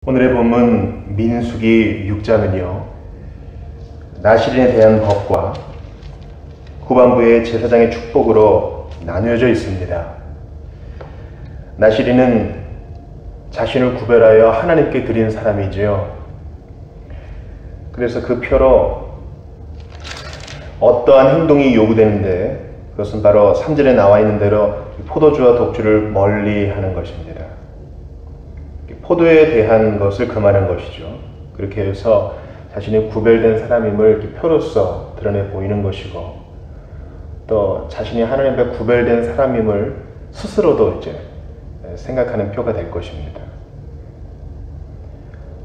오늘의 본문 민수기 6장은요, 나실인에 대한 법과 후반부의 제사장의 축복으로 나누어져 있습니다. 나실인은 자신을 구별하여 하나님께 드린 사람이지요. 그래서 그 표로 어떠한 행동이 요구되는데 그것은 바로 3절에 나와 있는 대로 포도주와 독주를 멀리하는 것입니다. 포도에 대한 것을 금하는 것이죠. 그렇게 해서 자신이 구별된 사람임을 표로서 드러내 보이는 것이고, 또 자신이 하나님 앞에 구별된 사람임을 스스로도 이제 생각하는 표가 될 것입니다.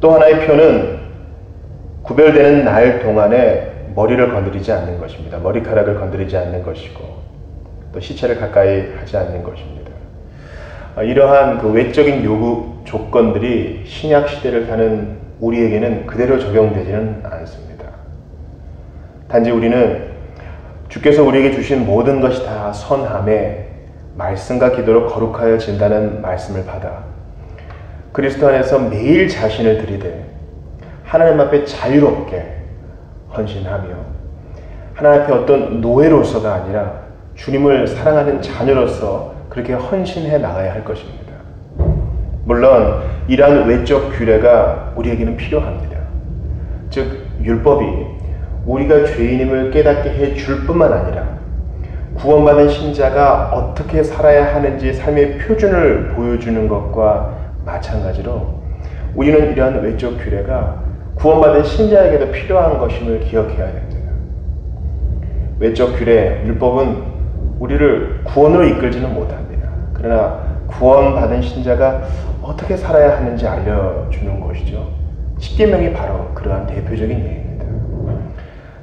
또 하나의 표는 구별되는 날 동안에 머리를 건드리지 않는 것입니다. 머리카락을 건드리지 않는 것이고, 또 시체를 가까이 하지 않는 것입니다. 이러한 그 외적인 요구 조건들이 신약 시대를 사는 우리에게는 그대로 적용되지는 않습니다. 단지 우리는 주께서 우리에게 주신 모든 것이 다 선함에 말씀과 기도로 거룩하여진다는 말씀을 받아 그리스도 안에서 매일 자신을 들이대 하나님 앞에 자유롭게 헌신하며 하나님 앞에 어떤 노예로서가 아니라 주님을 사랑하는 자녀로서 그렇게 헌신해 나가야 할 것입니다. 물론 이러한 외적 규례가 우리에게는 필요합니다. 즉 율법이 우리가 죄인임을 깨닫게 해줄 뿐만 아니라 구원받은 신자가 어떻게 살아야 하는지 삶의 표준을 보여주는 것과 마찬가지로 우리는 이러한 외적 규례가 구원받은 신자에게도 필요한 것임을 기억해야 됩니다. 외적 규례, 율법은 우리를 구원으로 이끌지는 못합니다. 그러나 구원받은 신자가 어떻게 살아야 하는지 알려주는 것이죠. 십계명이 바로 그러한 대표적인 예입니다.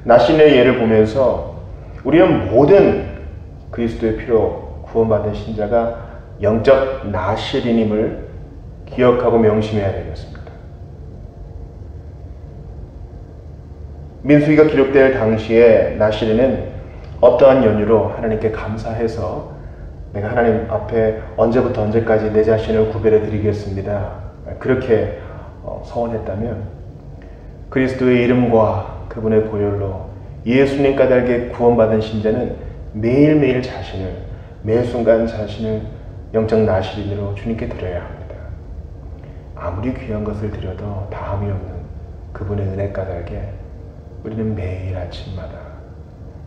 나실의 예를 보면서 우리는 모든 그리스도의 피로 구원받은 신자가 영적 나실인임을 기억하고 명심해야 되겠습니다. 민수기가 기록될 당시에 나실인은 어떠한 연유로 하나님께 감사해서 내가 하나님 앞에 언제부터 언제까지 내 자신을 구별해 드리겠습니다, 그렇게 서원했다면 그리스도의 이름과 그분의 보혈로 예수님 까닭에 구원받은 신자는 매일매일 자신을, 매 순간 자신을 영적 나실인으로 주님께 드려야 합니다. 아무리 귀한 것을 드려도 다함이 없는 그분의 은혜 까닭에 우리는 매일 아침마다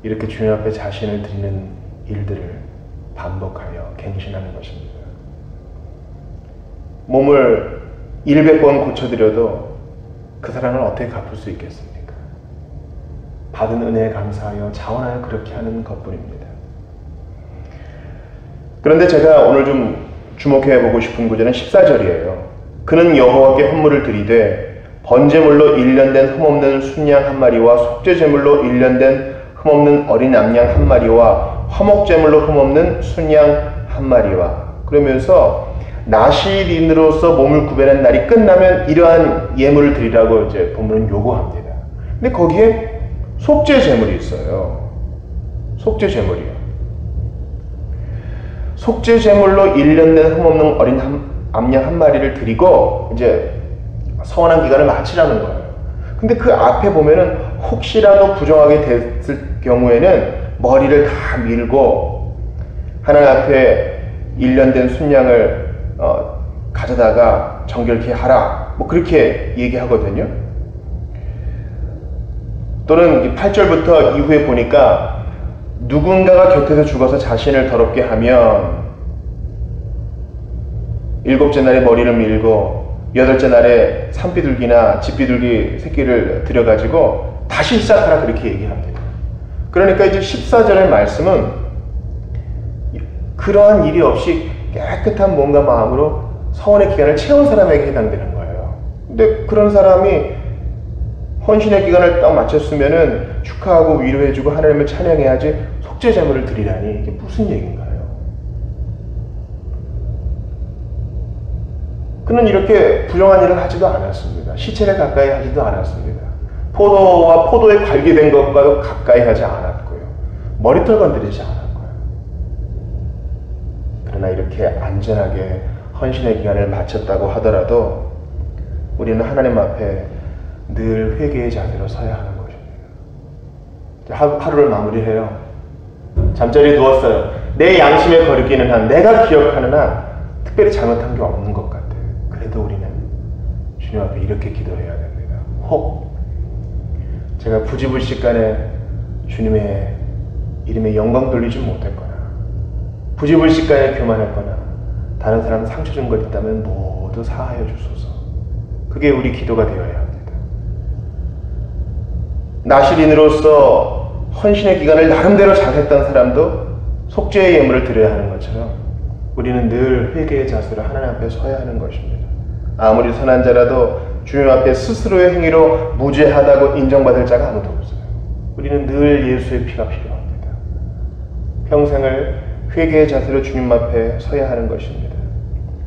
이렇게 주님 앞에 자신을 드리는 일들을 반복하여 갱신하는 것입니다. 몸을 100번 고쳐드려도 그 사람을 어떻게 갚을 수 있겠습니까? 받은 은혜에 감사하여 자원하여 그렇게 하는 것뿐입니다. 그런데 제가 오늘 좀 주목해보고 싶은 구절은 14절이에요. 그는 여호와께 헌물을 드리되 번제물로 1년 된 흠없는 순양 한 마리와 속죄제물로 1년 된 흠없는 어린 암양 한 마리와 화목제물로 흠없는 순양 한 마리와, 그러면서 나실인으로서 몸을 구별한 날이 끝나면 이러한 예물을 드리라고 이제 본문은 요구합니다. 근데 거기에 속죄제물이 있어요. 속죄제물이요. 속죄제물로 1년 된 흠없는 어린 암양 한 마리를 드리고 이제 서원한 기간을 마치라는 거예요. 근데 그 앞에 보면은 혹시라도 부정하게 됐을 경우에는 머리를 다 밀고 하나님 앞에 1년 된 순양을 가져다가 정결케 하라, 뭐 그렇게 얘기하거든요. 또는 8절부터 이후에 보니까 누군가가 곁에서 죽어서 자신을 더럽게 하면 7째 날에 머리를 밀고 8째 날에 산비둘기나 집비둘기 새끼를 들여가지고 다시 시작하라, 그렇게 얘기합니다. 그러니까 이제 14절의 말씀은 그러한 일이 없이 깨끗한 몸과 마음으로 서원의 기간을 채운 사람에게 해당되는 거예요. 근데 그런 사람이 헌신의 기간을 딱 마쳤으면은 축하하고 위로해주고 하나님을 찬양해야지 속죄제물을 드리라니 이게 무슨 얘기인가요? 그는 이렇게 부정한 일을 하지도 않았습니다. 시체를 가까이 하지도 않았습니다. 포도와 포도에 관계된 것과도 가까이 하지 않았고요. 머리털 건드리지 않았고요. 그러나 이렇게 안전하게 헌신의 기간을 마쳤다고 하더라도 우리는 하나님 앞에 늘 회개의 자세로 서야 하는 것입니다. 하루를 마무리해요. 잠자리에 누웠어요. 내 양심에 거리기는 한, 내가 기억하는 한 특별히 잘못한 게 없는 것 같아요. 그래도 우리는 주님 앞에 이렇게 기도해야 됩니다. 혹 제가 부지불식간에 주님의 이름에 영광 돌리지 못했거나, 부지불식간에 교만했거나, 다른 사람 상처 준 것 있다면 모두 사하여 주소서. 그게 우리 기도가 되어야 합니다. 나실인으로서 헌신의 기간을 나름대로 잘했던 사람도 속죄의 예물을 드려야 하는 것처럼 우리는 늘 회개의 자세로 하나님 앞에 서야 하는 것입니다. 아무리 선한 자라도 주님 앞에 스스로의 행위로 무죄하다고 인정받을 자가 아무도 없어요. 우리는 늘 예수의 피가 필요합니다. 평생을 회개의 자세로 주님 앞에 서야 하는 것입니다.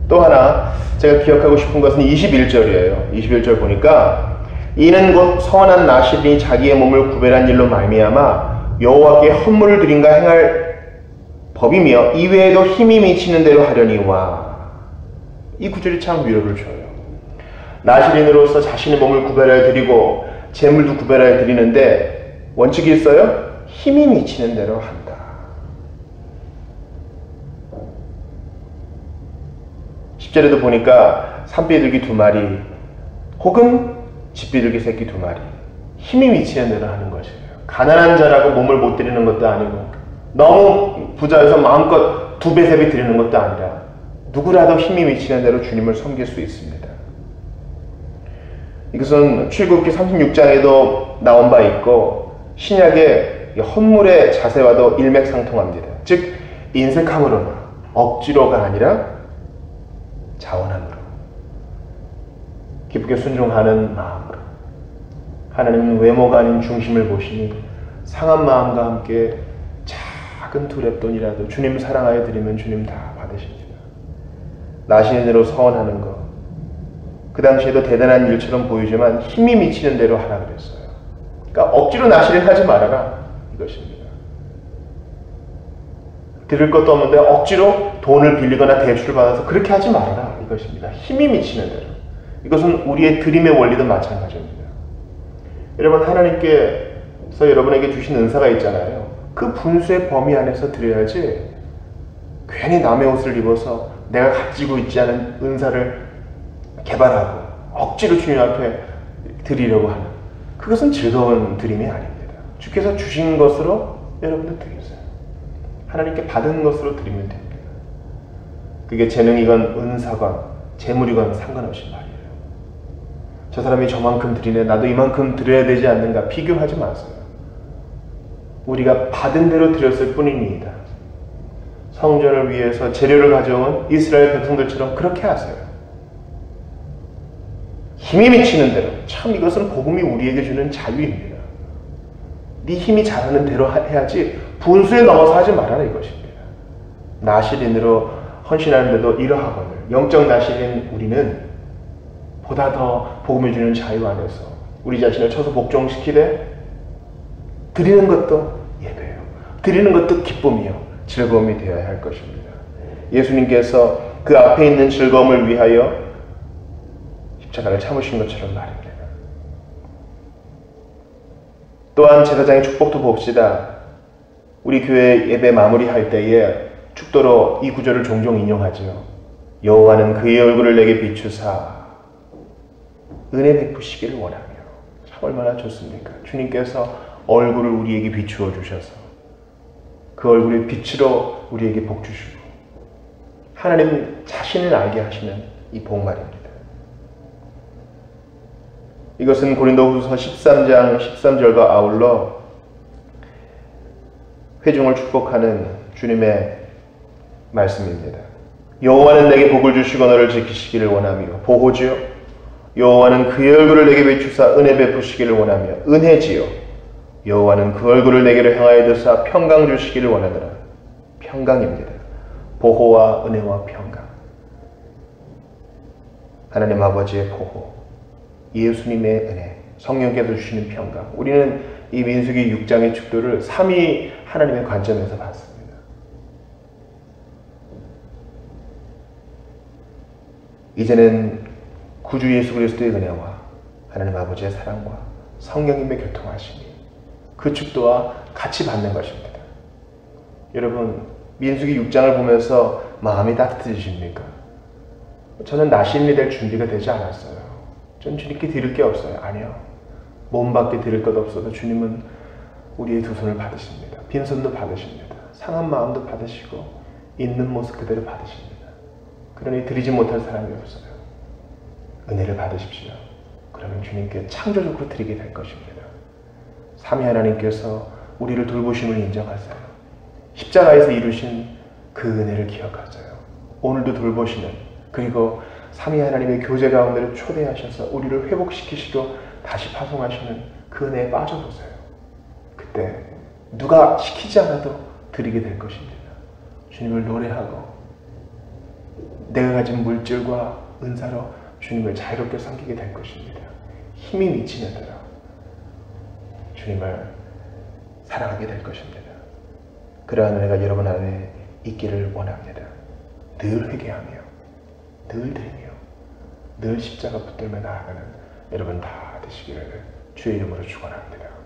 또 하나 제가 기억하고 싶은 것은 21절이에요. 21절 보니까 이는 곧 선한 나실인이 자기의 몸을 구별한 일로 말미암아 여호와께 헌물을 드린가 행할 법이며 이외에도 힘이 미치는 대로 하려니와. 이 구절이 참 위로를 줘요. 나실인으로서 자신의 몸을 구별하여 드리고 제물도 구별하여 드리는데 원칙이 있어요? 힘이 미치는 대로 한다. 10절에도 보니까 산비둘기 2마리 혹은 집비둘기 새끼 2마리, 힘이 미치는 대로 하는 것이에요. 가난한 자라고 몸을 못 드리는 것도 아니고 너무 부자여서 마음껏 2배, 3배 드리는 것도 아니라 누구라도 힘이 미치는 대로 주님을 섬길 수 있습니다. 이것은 출애굽기 36장에도 나온 바 있고 신약의 헌물의 자세와도 일맥상통합니다. 즉 인색함으로나 억지로가 아니라 자원함으로, 기쁘게 순종하는 마음으로. 하나님은 외모가 아닌 중심을 보시니 상한 마음과 함께 작은 두렙돈이라도 주님 사랑하여 드리면 주님 다 받으십니다. 나신인으로 서원하는 것, 그 당시에도 대단한 일처럼 보이지만 힘이 미치는 대로 하라 그랬어요. 그러니까 억지로 나신인 하지 말아라 이것입니다. 드릴 것도 없는데 억지로 돈을 빌리거나 대출을 받아서 그렇게 하지 말아라 이것입니다. 힘이 미치는 대로. 이것은 우리의 드림의 원리도 마찬가지입니다. 여러분, 하나님께서 여러분에게 주신 은사가 있잖아요. 그 분수의 범위 안에서 드려야지 괜히 남의 옷을 입어서 내가 가지고 있지 않은 은사를 개발하고 억지로 주님 앞에 드리려고 하는, 그것은 즐거운 드림이 아닙니다. 주께서 주신 것으로 여러분들 드리세요. 하나님께 받은 것으로 드리면 됩니다. 그게 재능이건 은사건 재물이건 상관없이 말이에요. 저 사람이 저만큼 드리네, 나도 이만큼 드려야 되지 않는가 비교하지 마세요. 우리가 받은 대로 드렸을 뿐입니다. 성전을 위해서 재료를 가져온 이스라엘 백성들처럼 그렇게 하세요. 힘이 미치는 대로. 참 이것은 복음이 우리에게 주는 자유입니다. 네 힘이 잘하는 대로 해야지 분수에 넘어서 하지 말아라 이것입니다. 나실인으로 헌신하는데도 이러하거늘 영적 나실인 우리는 보다 더 복음이 주는 자유 안에서 우리 자신을 쳐서 복종시키되 드리는 것도 예배요, 드리는 것도 기쁨이요, 즐거움이 되어야 할 것입니다. 예수님께서 그 앞에 있는 즐거움을 위하여 십자가를 참으신 것처럼 말입니다. 또한 제사장의 축복도 봅시다. 우리 교회 예배 마무리할 때에 축도로 이 구절을 종종 인용하죠. 여호와는 그의 얼굴을 내게 비추사 은혜 베푸시기를 원하며. 참 얼마나 좋습니까? 주님께서 얼굴을 우리에게 비추어 주셔서 그 얼굴의 빛으로 우리에게 복 주시고 하나님 자신을 알게 하시는 이 복말입니다. 이것은 고린도후서 13장 13절과 아울러 회중을 축복하는 주님의 말씀입니다. 여호와는 내게 복을 주시고 너를 지키시기를 원하며. 보호지요. 여호와는 그의 얼굴을 내게 비추사 은혜 베푸시기를 원하며. 은혜지요. 여호와는 그 얼굴을 내게로 향하여 드사 평강 주시기를 원하더라. 평강입니다. 보호와 은혜와 평강. 하나님 아버지의 보호, 예수님의 은혜, 성령께서 주시는 평강. 우리는 이 민수기 6장의 축도를 삼위 하나님의 관점에서 봤습니다. 이제는 구주 예수 그리스도의 은혜와 하나님 아버지의 사랑과 성령님의 교통하심이 그 축도와 같이 받는 것입니다. 여러분, 민수기 6장을 보면서 마음이 따뜻해지십니까? 저는 나시인이 될 준비가 되지 않았어요. 전 주님께 드릴 게 없어요. 아니요. 몸밖에 드릴 것 없어도 주님은 우리의 두 손을 받으십니다. 빈손도 받으십니다. 상한 마음도 받으시고 있는 모습 그대로 받으십니다. 그러니 드리지 못할 사람이 없어요. 은혜를 받으십시오. 그러면 주님께 창조적으로 드리게 될 것입니다. 삼위 하나님께서 우리를 돌보심을 인정하세요. 십자가에서 이루신 그 은혜를 기억하세요. 오늘도 돌보시는, 그리고 삼위 하나님의 교제 가운데를 초대하셔서 우리를 회복시키시고 다시 파송하시는 그 은혜에 빠져보세요. 그때 누가 시키지 않아도 드리게 될 것입니다. 주님을 노래하고 내가 가진 물질과 은사로 주님을 자유롭게 섬기게 될 것입니다. 힘이 미치는 대로 주님을 사랑하게 될 것입니다. 그러한 은혜가 여러분 안에 있기를 원합니다. 늘 회개하며, 늘 드리며, 늘 십자가 붙들며 나아가는 여러분 다 되시기를 주의 이름으로 축원합니다.